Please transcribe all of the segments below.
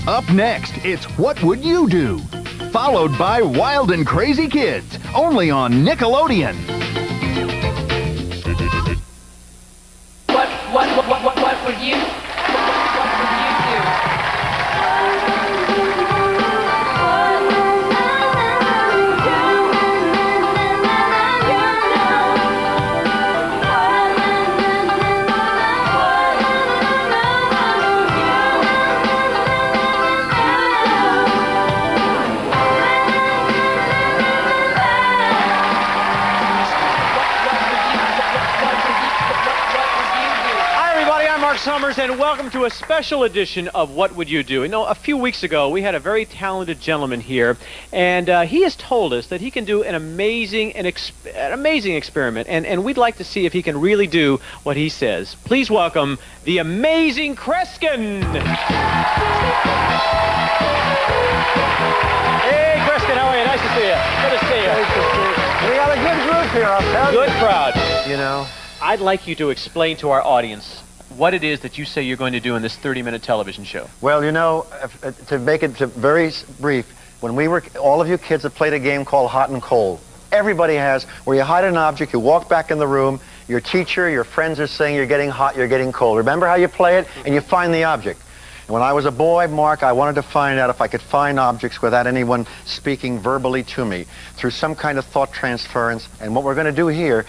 Up next, it's What Would You Do? Followed by Wild and Crazy Kids, only on Nickelodeon. What would you do? Summers, and welcome to a special edition of What Would You Do? You know, a few weeks ago, we had a very talented gentleman here, and he has told us that he can do an amazing experiment, and we'd like to see if he can really do what he says. Please welcome the amazing Kreskin! Hey, Kreskin, how are you? Nice to see you. Good to see you. Nice to see you. We got a good group here, I'll tell you. Good crowd. You know, I'd like you to explain to our audience what it is that you say you're going to do in this 30-minute television show. well, you know, to make it very brief, when we were, all of you kids have played a game called Hot and Cold. Everybody has, where you hide an object, you walk back in the room, your teacher, your friends are saying you're getting hot, you're getting cold. Remember how you play it? And you find the object. And when I was a boy, Mark, I wanted to find out if I could find objects without anyone speaking verbally to me, through some kind of thought transference. And what we're going to do here,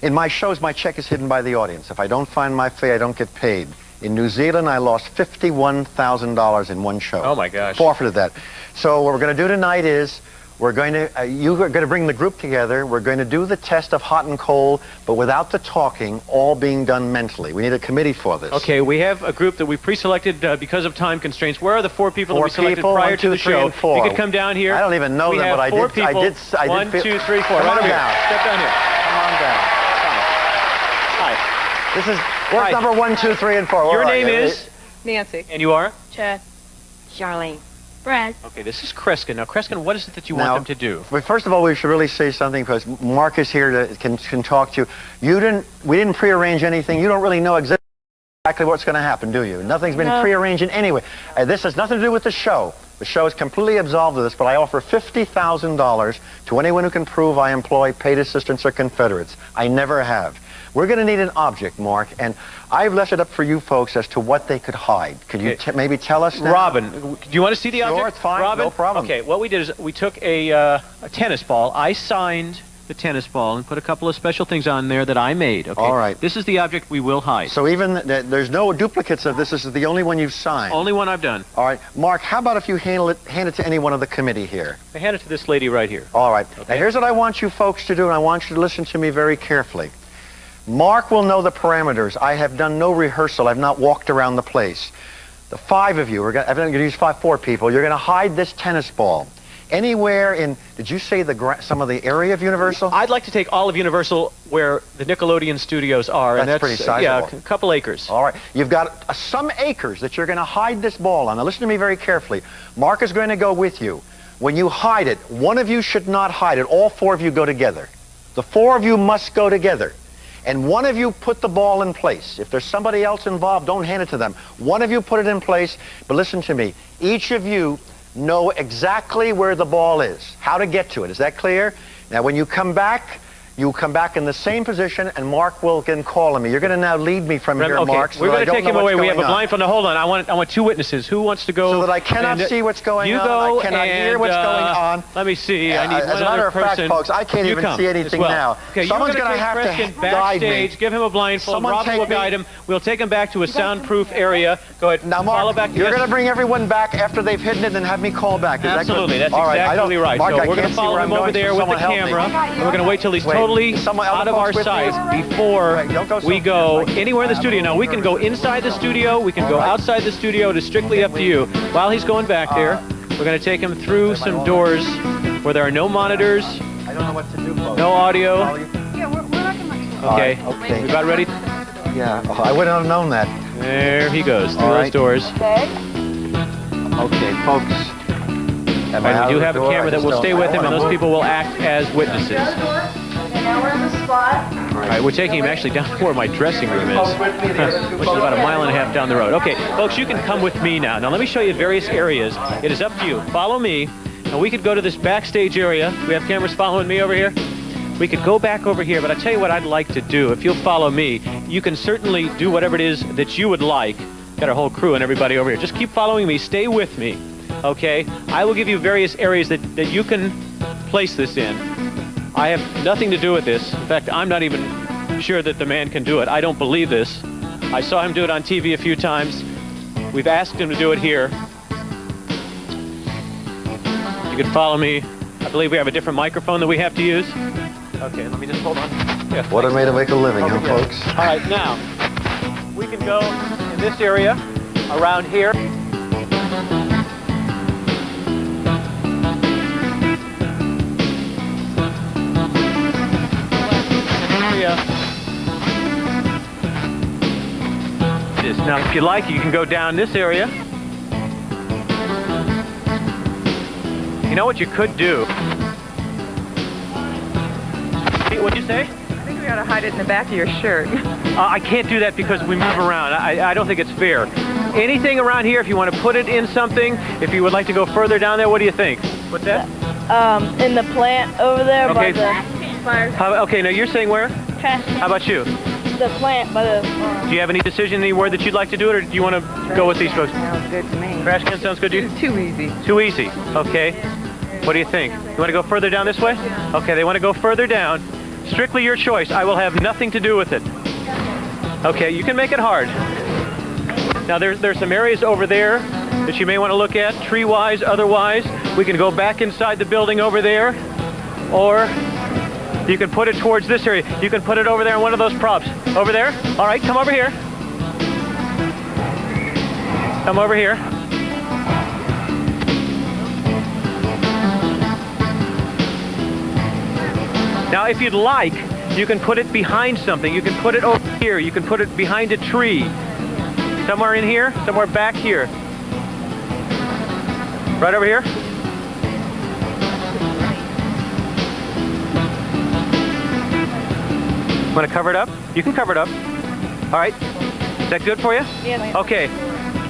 in my shows, my check is hidden by the audience. If I don't find my fee, I don't get paid. In New Zealand, I lost $51,000 in one show. Oh, my gosh. Forfeited that. So what we're going to do tonight is, we're going to, you are going to bring the group together. We're going to do the test of hot and cold, but without the talking, all being done mentally. We need a committee for this. Okay, we have a group that we pre-selected because of time constraints. Where are the four people that we selected people, prior 1, 2, to the 3, show? and 4. You could come down here. I don't even know we them, have but I four did. People. I did. 1, 2, 3, 4. Come Right on over down. here. Step down here. Come on down. Hi. This is work number 1, 2, 3, and 4. Your name is? Nancy. And you are? Chad. Charlene. Brad. Okay, this is Kreskin. Now, Kreskin, what is it that you want them to do? Well, first of all, we should really say something, because Mark is here to can talk to you. We didn't prearrange anything. You don't really know exactly what's going to happen, do you? Nothing's been prearranged in any way. This has nothing to do with the show. The show is completely absolved of this, but I offer $50,000 to anyone who can prove I employ paid assistants or Confederates. I never have. We're going to need an object, Mark, and I've left it up for you folks as to what they could hide. Could you maybe tell us now? Robin, do you want to see the object? Sure, it's fine. Robin? No problem. Okay, what we did is we took a tennis ball. I signed the tennis ball and put a couple of special things on there that I made. Okay. All right. This is the object we will hide. So even there's no duplicates of this. This is the only one you've signed. Only one I've done. All right, Mark. How about if you hand it to any one of the committee here? I hand it to this lady right here. All right. Okay. Now here's what I want you folks to do, and I want you to listen to me very carefully. Mark will know the parameters. I have done no rehearsal. I've not walked around the place. The 5 of you, I'm going to use 4 people. You're going to hide this tennis ball anywhere in, did you say some of the area of Universal? I'd like to take all of Universal where the Nickelodeon studios are. That's and pretty sizable. Yeah, a couple acres. All right. You've got some acres that you're going to hide this ball on. Now listen to me very carefully. Mark is going to go with you. When you hide it, one of you should not hide it. All 4 of you go together. The 4 of you must go together. And one of you put the ball in place. If there's somebody else involved, don't hand it to them. One of you put it in place, but listen to me. Each of you know exactly where the ball is, how to get to it. Is that clear? Now, when you come back, you come back in the same position, and Mark will again call on me. You're going to now lead me from here, okay. Mark. So we're going to take him away. We have a on. blindfold. Now, hold on. I want 2 witnesses. Who wants to go? So that I cannot see what's going you on. Go I cannot hear what's going on. Let me see. I need as one a matter other of fact, person. folks, I can't even see anything now. Okay, Someone's going to have to Kreskin guide me. backstage. Give him a blindfold. Someone Robin will guide him. We'll take him back to a soundproof area. Go ahead. Now, Mark, follow back. you're going to bring everyone back after they've hidden it and have me call back. Absolutely. That's all right. exactly right. Mark, So I we're going can't to see follow where him I'm over going, there so with the someone help me. camera. And we're going to wait till he's Wait, totally out of our with me? sight before we go anywhere in the studio. Now, we can go inside the studio. We can go outside the studio. It is strictly up to you. While he's going back there, we're going to take him through some doors where there are no monitors, I don't know what to do, folks. no audio. Yeah, we're not going to... Okay. Okay. We about ready? Yeah. Oh, I wouldn't have known that. There he goes through All those right. doors. Okay. Okay, folks. Am I And out we do of the have a door? camera I that just will don't- stay I with don't him, and wanna those move. people will act as witnesses. Okay, now we're in the spot. All right, we're taking him actually down to where my dressing room is, which is about a mile and a half down the road. Okay, folks, you can come with me now. Now, let me show you various areas. It is up to you. Follow me. Now, we could go to this backstage area. We have cameras following me over here. We could go back over here, but I'll tell you what I'd like to do. If you'll follow me, you can certainly do whatever it is that you would like. Got our whole crew and everybody over here. Just keep following me. Stay with me, okay? I will give you various areas that you can place this in. I have nothing to do with this. In fact, I'm not even sure that the man can do it. I don't believe this. I saw him do it on TV a few times. We've asked him to do it here. You can follow me. I believe we have a different microphone that we have to use. Okay, let me just hold on. Yeah, What a way to make a living, huh, folks? All right, now, we can go in this area, around here. Now, if you like, you can go down this area. You know what you could do? What'd you say? I think we ought to hide it in the back of your shirt. I can't do that because we move around. I don't think it's fair. Anything around here, if you want to put it in something, if you would like to go further down there, what do you think? What's that? In the plant over there by Okay. the fire. Okay, now you're saying where? Trash can. How about you? The plant by the. Do you have any decision anywhere that you'd like to do it, or do you want to go with these folks? Sounds good to me. Trash can sounds good to you? Too easy. Too easy. Okay. What do you think? You want to go further down this way? Okay, they want to go further down. Strictly your choice. I will have nothing to do with it. Okay, you can make it hard. Now, there's some areas over there that you may want to look at, tree-wise, otherwise. We can go back inside the building over there, or you can put it towards this area. You can put it over there on one of those props. Over there? All right, come over here. Come over here. Now, if you'd like, you can put it behind something. You can put it over here. You can put it behind a tree. Somewhere in here, somewhere back here. Right over here. Want to cover it up? You can cover it up. All right. Is that good for you? Yes. Okay.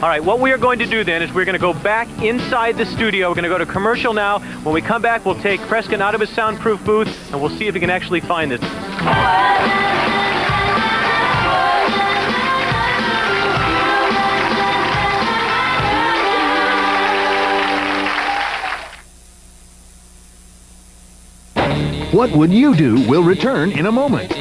All right, what we are going to do then is we're going to go back inside the studio. We're going to go to commercial now. When we come back, we'll take Preston out of his soundproof booth, and we'll see if he can actually find this. What Would You Do will return in a moment.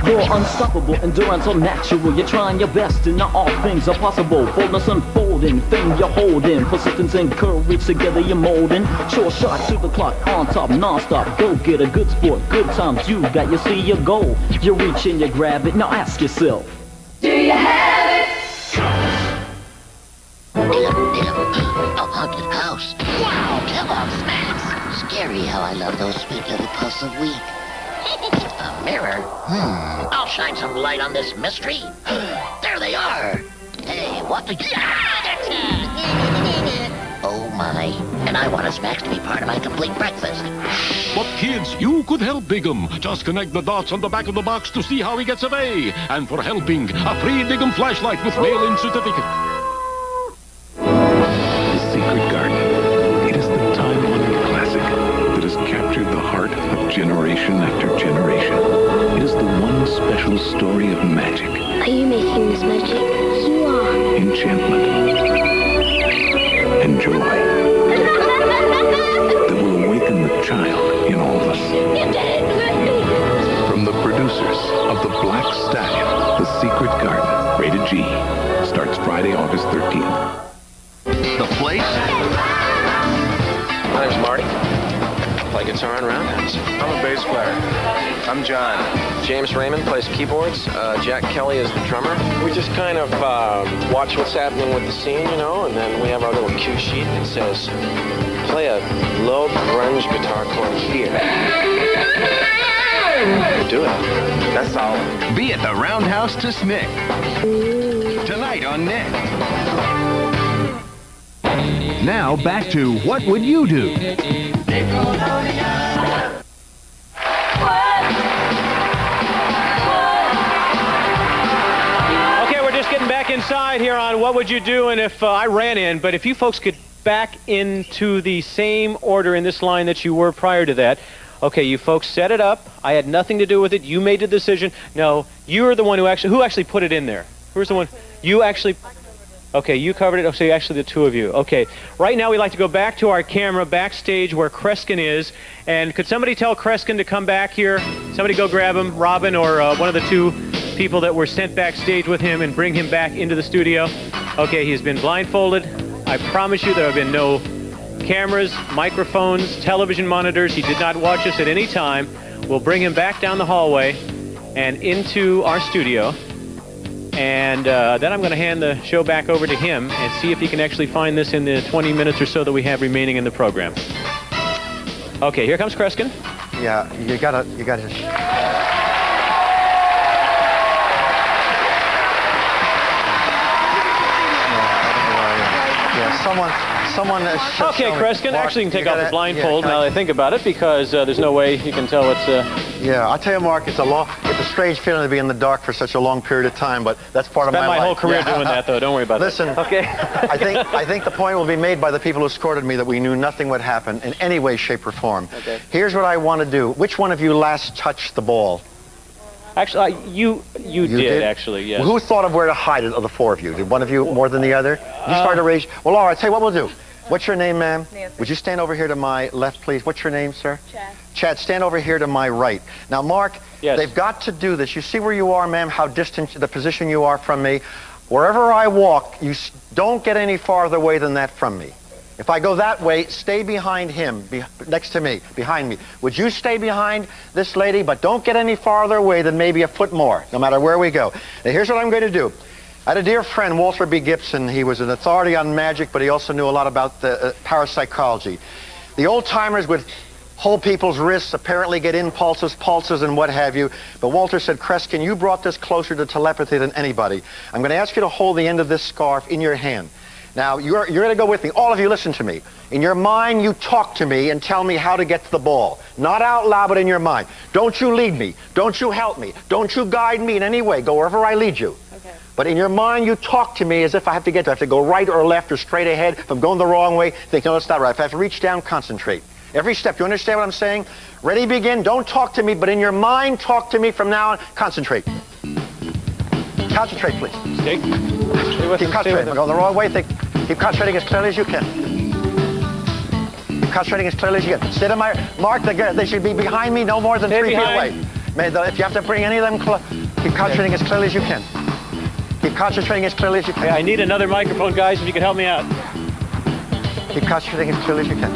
You're unstoppable, endurance unnatural. You're trying your best and not all things are possible. Boldness unfolding, fame you're holding. Persistence and courage together you're molding. Short shot to the clock, on top, non-stop. Go get a good sport, good times. You got, you see your goal. You reach and you grab it, now ask yourself. Do you have it? A haunted house. Wow, Kellogg's Smacks. Scary how I love those sweet little puffs of wheat. A mirror? I'll shine some light on this mystery. There they are. Hey, what the... Oh my. And I want a Smacks to be part of my complete breakfast. But kids, you could help Big'em. Just connect the dots on the back of the box to see how he gets away. And for helping, a free Big'em flashlight with mail-in certificate. The Secret Garden. It is the time-honored classic that has captured the heart of generation after generation. It is the one special story of magic. Are you making this magic? You are. Enchantment. And joy. That will awaken the child in all of us. You did it! From the producers of The Black Stallion, The Secret Garden, rated G, starts Friday, August 13th. The place? My name's Marty. I play guitar and roundhouse. I'm a bass player. I'm John. James Raymond plays keyboards. Jack Kelly is the drummer. We just kind of watch what's happening with the scene, you know, and then we have our little cue sheet that says, play a low grunge guitar chord here. Do it. That's all. Be at the Roundhouse to Snick. Tonight on Nick. Now back to What Would You Do? Okay, we're just getting back inside here on What Would You Do? And if I ran in, but if you folks could back into the same order in this line that you were prior to that. Okay, you folks set it up. I had nothing to do with it. You made the decision. No, you were the one who actually put it in there. Who's the one? You actually. Okay, you covered it. Oh, so actually the two of you. Okay, right now we'd like to go back to our camera backstage where Kreskin is. And could somebody tell Kreskin to come back here? Somebody go grab him, Robin or one of the two people that were sent backstage with him, and bring him back into the studio. Okay, he's been blindfolded. I promise you there have been no cameras, microphones, television monitors. He did not watch us at any time. We'll bring him back down the hallway and into our studio. And then I'm going to hand the show back over to him and see if he can actually find this in the 20 minutes or so that we have remaining in the program. Okay, here comes Kreskin. Yeah, you gotta. Someone okay, Kreskin, actually you can take off the blindfold now that I think about it, because there's no way you can tell what's... Yeah, I'll tell you, Mark, it's a strange feeling to be in the dark for such a long period of time, but that's part of my life. Spent my whole career doing that, though. Don't worry about Listen, that. Okay. I think the point will be made by the people who escorted me that we knew nothing would happen in any way, shape, or form. Okay. Here's what I want to do. Which one of you last touched the ball? Actually, you did, actually, yes. Well, who thought of where to hide it of the four of you? Did one of you more than the other? You started to raise... Well, all right, tell you what we'll do. What's your name, ma'am? Nancy. Would you stand over here to my left, please? What's your name, sir? Chad. Chad, stand over here to my right. Now, Mark, yes. They've got to do this. You see where you are, ma'am, how distant, the position you are from me. Wherever I walk, you don't get any farther away than that from me. If I go that way, stay behind him, next to me, behind me. Would you stay behind this lady, but don't get any farther away than maybe a foot more, no matter where we go. Now, here's what I'm going to do. I had a dear friend, Walter B. Gibson. He was an authority on magic, but he also knew a lot about parapsychology. The old-timers would hold people's wrists, apparently get impulses, pulses, and what have you. But Walter said, Kreskin, you brought this closer to telepathy than anybody. I'm going to ask you to hold the end of this scarf in your hand. Now, you're going to go with me. All of you, listen to me. In your mind, you talk to me and tell me how to get to the ball. Not out loud, but in your mind. Don't you lead me. Don't you help me. Don't you guide me in any way. Go wherever I lead you. Okay. But in your mind, you talk to me as if I have to get there. I have to go right or left or straight ahead. If I'm going the wrong way, think, no, it's not right. If I have to reach down, concentrate. Every step. You understand what I'm saying? Ready, begin. Don't talk to me, but in your mind, talk to me from now on. Concentrate. Concentrate, please. Stay with Keep concentrating. We're going the wrong way. Keep concentrating as clearly as you can. Keep concentrating as clearly as you can. Stay to my mark. They should be behind me, no more than 3 feet away. If you have to bring any of them close, keep concentrating as clearly as you can. Keep concentrating as clearly as you can. Hey, I need another microphone, guys, if you could help me out. Keep concentrating as clearly as you can.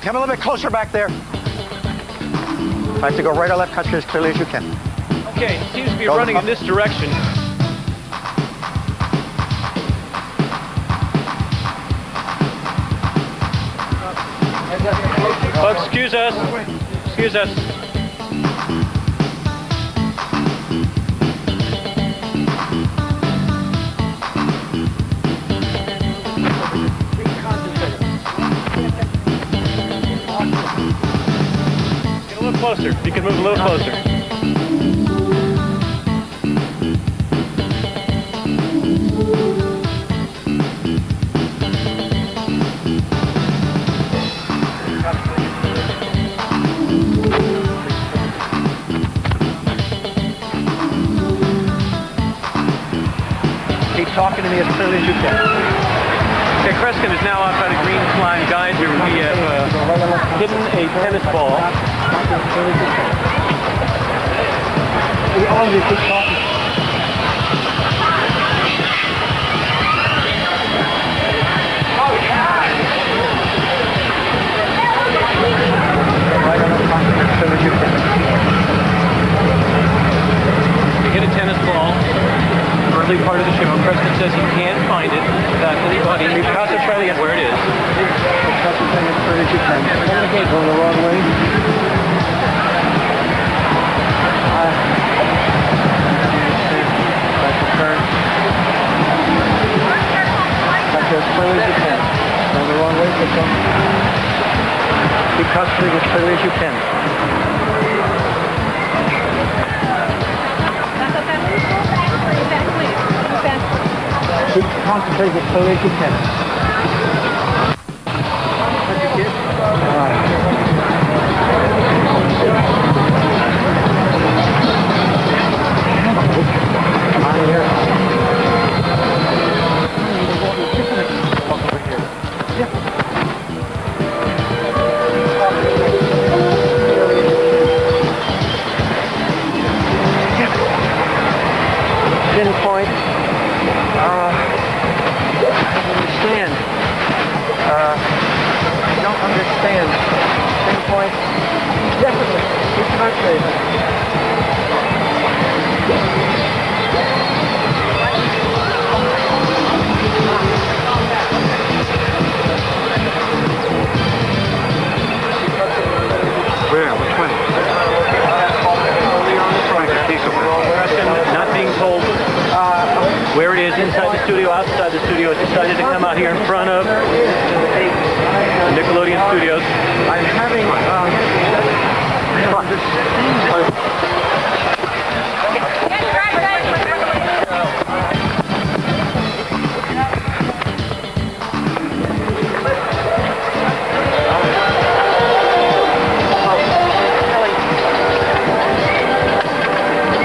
Come a little bit closer back there. If I have to go right or left, concentrate as clearly as you can. Okay, it seems to be running in this direction. Oh, excuse us. Excuse us. Get a little closer. You can move a little closer. Keep talking to me as clearly as you can. Okay, Kreskin is now outside a green line geyser. We have hidden a tennis ball. All of you keep talking. Right on the top, as clearly as you can. We hit a tennis ball. Early part of the show. Kreskin says he can't find it without anybody concentrating on where it is. Concentrating as clearly as you can. Going the wrong way. Keep concentrating as clearly as you can. Keep concentrating as clearly as you can. Come on here. Walk over here. Yep. Pinpoint. I don't understand. I don't understand. Pinpoint. Definitely. Keep concentrating. Where? Which way? Not being told where it is, inside the studio, outside the studio. It's decided to come out here in front of the Nickelodeon studios. I'm having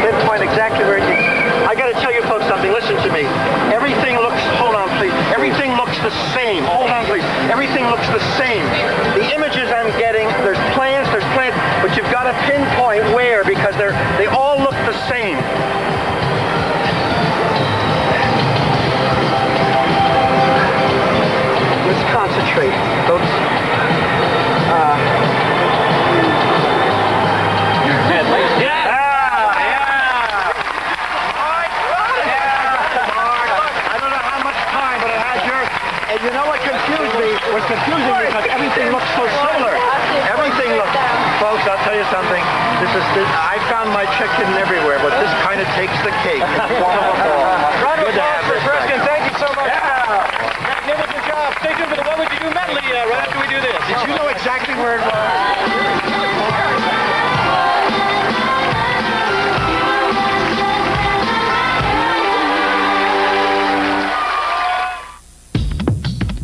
pinpoint exactly where you. I got to tell you folks something. Listen to me. Everything looks. Hold on, please. Everything looks the same. Hold on, please. Everything looks the same. The images I'm getting. There's plans, but you've got to pinpoint where because they all look the same. Let's concentrate, folks. You know what confused me? What's confusing me because everything looks so similar. Everything looks. Folks, I'll tell you something. I found my chicken everywhere, but this kind of takes the cake. It's one of a ball. Good to have this. Thank you so much. Magnificent job. Stay tuned for the What Would You Do medley right after we do this. Did you know exactly where it was?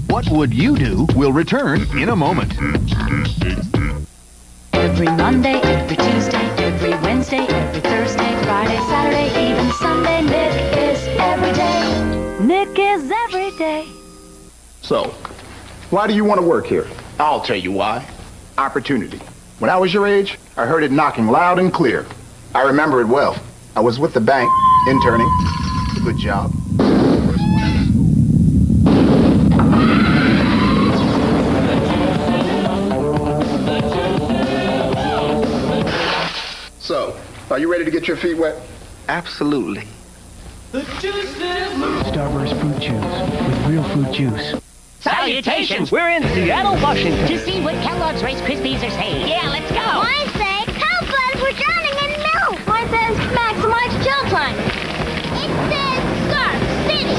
What Would You Do will return in a moment. Every Monday, every Tuesday, every Wednesday, every Thursday, Friday, Saturday, even Sunday, Nick is every day. Nick is every day. So, why do you want to work here? I'll tell you why. Opportunity. When I was your age, I heard it knocking loud and clear. I remember it well. I was with the bank, interning. Good job. So, are you ready to get your feet wet? Absolutely. The juice is Starburst fruit juice with real fruit juice. Salutations! We're in Seattle, Washington. To see what Kellogg's Rice Krispies are saying. Yeah, let's go! Mine say, help us, we're drowning in milk. Mine says, maximize chill time. It says, Scarf City.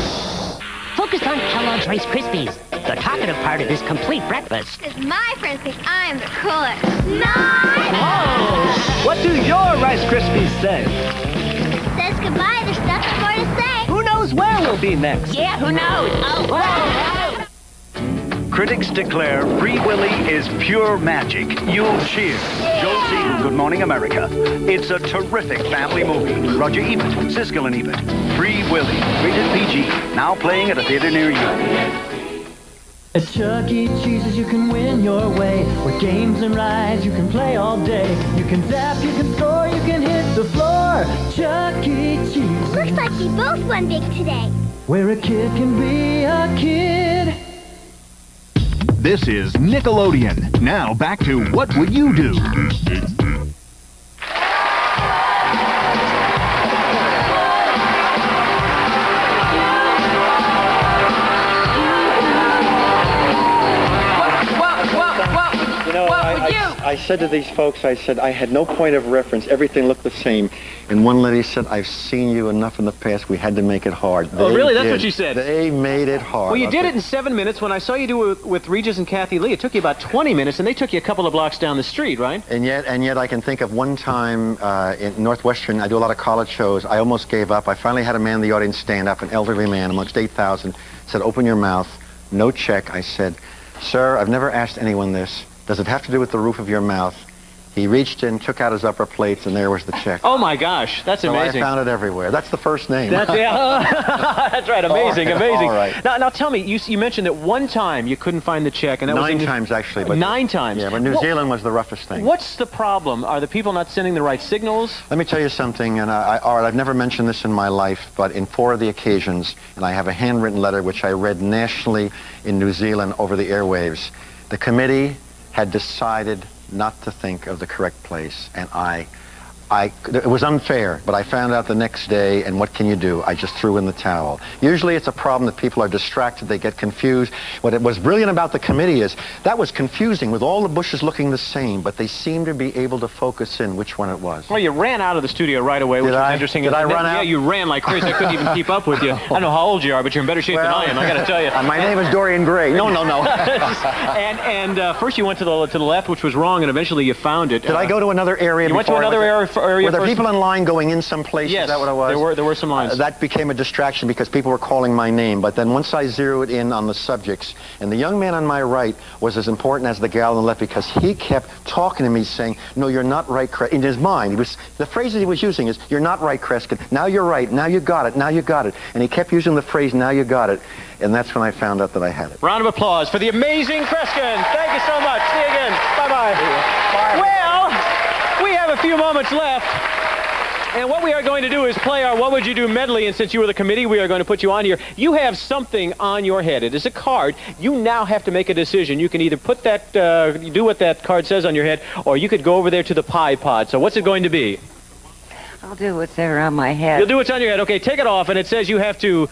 Focus on Kellogg's Rice Krispies, the talkative part of this complete breakfast. Because my friends think I'm the coolest. Nice! Oh! What do your Rice Krispies say? It says goodbye, there's nothing more to say. Who knows where we'll be next? Yeah, who knows? Oh, whoa! Critics declare Free Willy is pure magic. You'll cheer. Josie, Good Morning America. It's a terrific family movie. Roger Ebert, Siskel and Ebert. Free Willy, rated PG. Now playing at a theater near you. At Chuck E. Cheese's you can win your way. With games and rides you can play all day. You can zap, you can score, you can hit the floor. Chuck E. Cheese. Looks like we both won big today. Where a kid can be a kid. This is Nickelodeon. Now back to What Would You Do? You know, I I said to these folks, I said, I had no point of reference. Everything looked the same. And one lady said, I've seen you enough in the past. We had to make it hard. Oh, really? That's did. what she said? They made it hard. Well, you did it in 7 minutes. When I saw you do it with Regis and Kathy Lee, it took you about 20 minutes, and they took you a couple of blocks down the street, right? And yet I can think of one time in Northwestern, I do a lot of college shows. I almost gave up. I finally had a man in the audience stand up, an elderly man amongst 8,000, said, open your mouth, no check. I said, sir, I've never asked anyone this. Does it have to do with the roof of your mouth? He reached in, took out his upper plates, and there was the check. Oh, my gosh. That's amazing. So I found it everywhere. That's the first name. That's right. Amazing, amazing. All right. Now tell me, you mentioned that one time you couldn't find the check. And that was 9 times, actually. But 9 times? Yeah, but New Zealand was the roughest thing. What's the problem? Are the people not sending the right signals? Let me tell you something, and I've never mentioned this in my life, but in 4 of the occasions, and I have a handwritten letter which I read nationally in New Zealand over the airwaves, the committee had decided not to think of the correct place, and it was unfair, but I found out the next day, and what can you do? I just threw in the towel. Usually it's a problem that people are distracted, they get confused. What was brilliant about the committee is that was confusing with all the bushes looking the same, but they seemed to be able to focus in which one it was. Well, you ran out of the studio right away, which was interesting. Did I run out? Yeah, you ran like crazy. I couldn't even keep up with you. I don't know how old you are, but you're in better shape than I am, I got to tell you. My name is Dorian Gray. No. and first you went to the left, which was wrong, and eventually you found it. Did I go to another area? You went to another area Were there first? people in line going in some place? Yes, is that what it was? there were some lines. That became a distraction because people were calling my name. But then once I zeroed in on the subjects, and the young man on my right was as important as the gal on the left because he kept talking to me saying, no, you're not right, Kreskin. In his mind, the phrases he was using is, you're not right, Kreskin. Now you're right. Now you got it. Now you got it. And he kept using the phrase, now you got it. And that's when I found out that I had it. Round of applause for the amazing Kreskin. Thank you so much. See you again. Bye-bye. Well, we have a few moments left. And what we are going to do is play our What Would You Do medley, and since you were the committee, we are going to put you on here. You have something on your head. It is a card. You now have to make a decision. You can either put that, do what that card says on your head, or you could go over there to the pie pod. So what's it going to be? I'll do what's there on my head. You'll do what's on your head. Okay, take it off, and it says you have to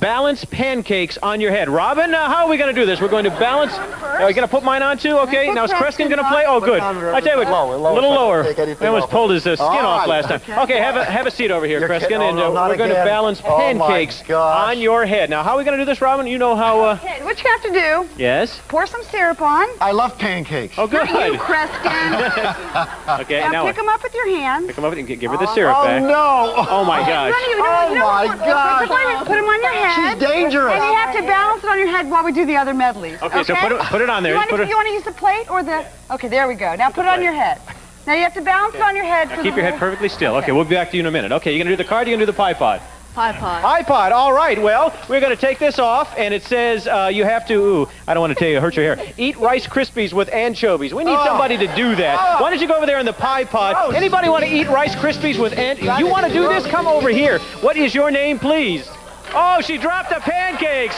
balance pancakes on your head. Robin, how are we going to do this? We're going to balance. Are you going to put mine on too? Okay. Now is Kreskin going to play? Oh, good. I tell you what, a little lower. He almost pulled his skin off last time. Okay, have a seat over here, Kreskin, and we're going to balance pancakes on your head. Now, how are we going to do this, Robin? You know how. Okay, what you have to do? Yes. Pour some syrup on. I love pancakes. Oh, good. Not you, Kreskin. Okay. Now pick them up with your hands. Pick them up and give her the syrup back. Oh no! Oh my gosh. Oh my gosh. Put them on your head. She's dangerous. And you have to balance it on your head while we do the other medleys. Okay, so put it on there. You want to use the plate or the... Okay, there we go. Now put it on your head. Now you have to balance it on your head. Now keep your head perfectly still. Okay, we'll be back to you in a minute. Okay, you're going to do the card, you're going to do the pie pod. Pie pod. Pie pod, all right. Well, we're going to take this off, and it says you have to, I don't want to tell you, hurt your hair, eat Rice Krispies with anchovies. We need somebody to do that. Why don't you go over there in the pie pod? Anybody want to eat Rice Krispies with anchovies? You want to do this? Come over here. What is your name, please? Oh, she dropped the pancakes.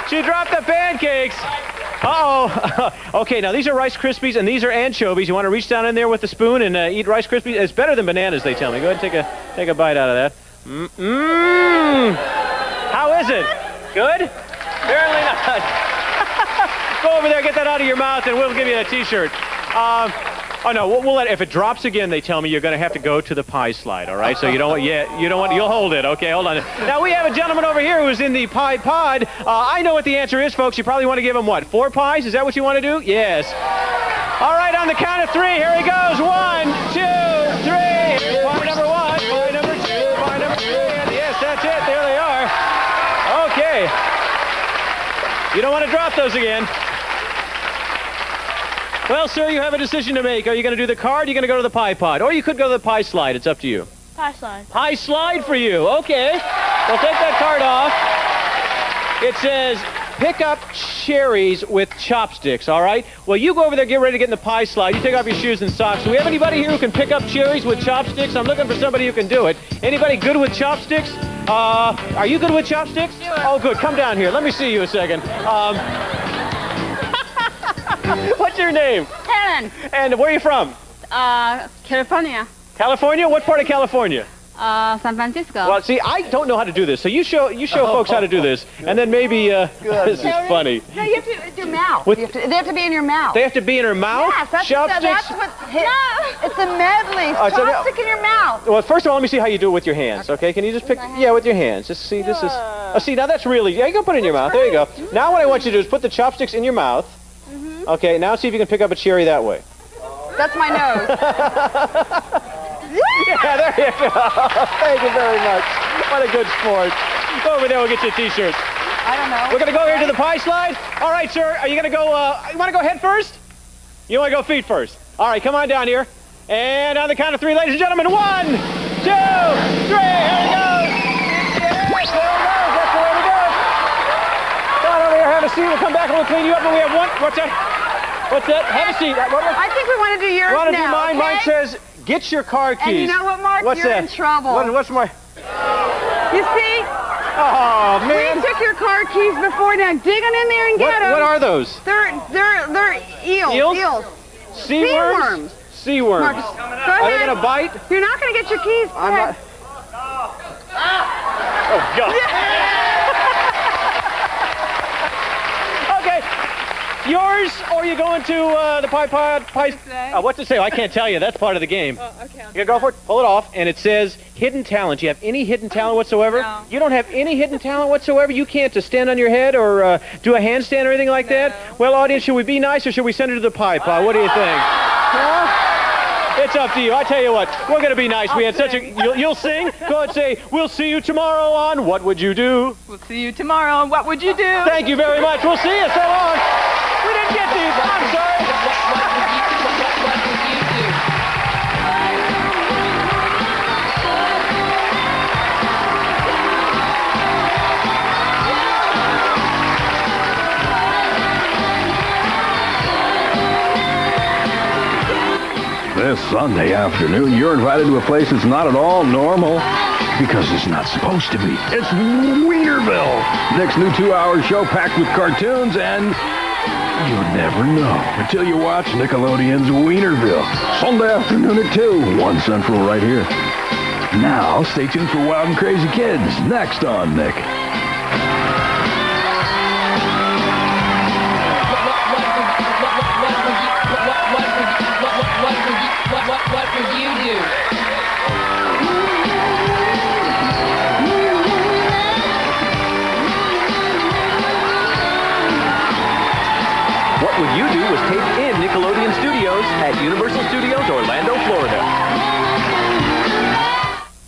She dropped the pancakes. Uh-oh. Okay, now these are Rice Krispies and these are anchovies. You want to reach down in there with the spoon and eat Rice Krispies? It's better than bananas, they tell me. Go ahead and take a bite out of that. Mmm. How is it? Good? Apparently not. Go over there, get that out of your mouth, and we'll give you a T-shirt. Oh no, we'll let. If it drops again, they tell me you're going to have to go to the pie slide. All right, so you don't want. You'll hold it. Okay, hold on. Now we have a gentleman over here who's in the pie pod. I know what the answer is, folks. You probably want to give him what? 4 pies? Is that what you want to do? Yes. All right, on the count of 3, here he goes. 1, 2, 3. Pie number 1. Pie number 2. Pie number 3. And yes, that's it. There they are. Okay. You don't want to drop those again. Well, sir, you have a decision to make. Are you going to do the card? Or are you going to go to the pie pod? Or you could go to the pie slide. It's up to you. Pie slide. Pie slide for you. Okay. We'll take that card off. It says, pick up cherries with chopsticks, all right? Well, you go over there, get ready to get in the pie slide. You take off your shoes and socks. Do we have anybody here who can pick up cherries with chopsticks? I'm looking for somebody who can do it. Anybody good with chopsticks? Are you good with chopsticks? Oh, good. Come down here. Let me see you a second. What's your name? Helen. And where are you from? California. California? What part of California? San Francisco. Well, see, I don't know how to do this, so you show folks how to do this, and then maybe this is funny. No, you have to with your mouth. With- They have to be in your mouth. They have to be in her mouth? Yes, that's Chopsticks? what. It's a medley. Oh, so- Chopstick in your mouth. Well, first of all, let me see how you do it with your hands, okay? Can you just pick, yeah, with your hands. Just see, this is, oh, see, now that's really, yeah, you can put it in your mouth. There you go. Now what I want you to do is put the chopsticks in your mouth. Okay, now see if you can pick up a cherry that way. That's my nose. Yeah, there you go. Thank you very much. What a good sport. Go over there, we'll get you a t-shirt. I don't know. We're going to go here to the pie slide. All right, sir, are you going to go, you want to go head first? You want to go feet first? All right, come on down here. And on the count of 3, ladies and gentlemen, 1, 2, 3, here we go. Yes, there it goes. That's the way to go. Come on over here, have a seat. We'll come back and we'll clean you up. And we have one. What's that? What's that? Have a seat. I think we want to do yours now. Want to do mine? Okay? Mine says, get your car keys. And you know what, Mark? What's You're that? in trouble. What's my... You see? Oh, man. We took your car keys before. Now dig them in there and get them. What are those? They're eels. Eels? Sea worms? Sea worms. Marcus, go ahead. Are they going to bite? You're not going to get your keys. I'm not. Oh, God. Okay. Yours, or you going to the pie? What to say? I can't tell you. That's part of the game. Oh, okay. You go for it. Pull it off, and it says hidden talent. You have any hidden talent whatsoever? No. You don't have any hidden talent whatsoever. You can't just stand on your head or do a handstand or anything like that. Well, audience, should we be nice or should we send her to the pie? What do you think? It's up to you. I tell you what, we're going to be nice. We had such a... You'll sing? Go ahead and say, we'll see you tomorrow on What Would You Do? We'll see you tomorrow on What Would You Do? Thank you very much. We'll see you. So long. We didn't get these. I'm sorry. This Sunday afternoon, you're invited to a place that's not at all normal because it's not supposed to be. It's Wienerville. Nick's new 2-hour show packed with cartoons, and you'll never know until you watch Nickelodeon's Wienerville. Sunday afternoon at 2, 1 Central right here. Now, stay tuned for Wild and Crazy Kids, next on Nick. What would you do? What Would You Do was taped in Nickelodeon Studios at Universal Studios, Orlando, Florida.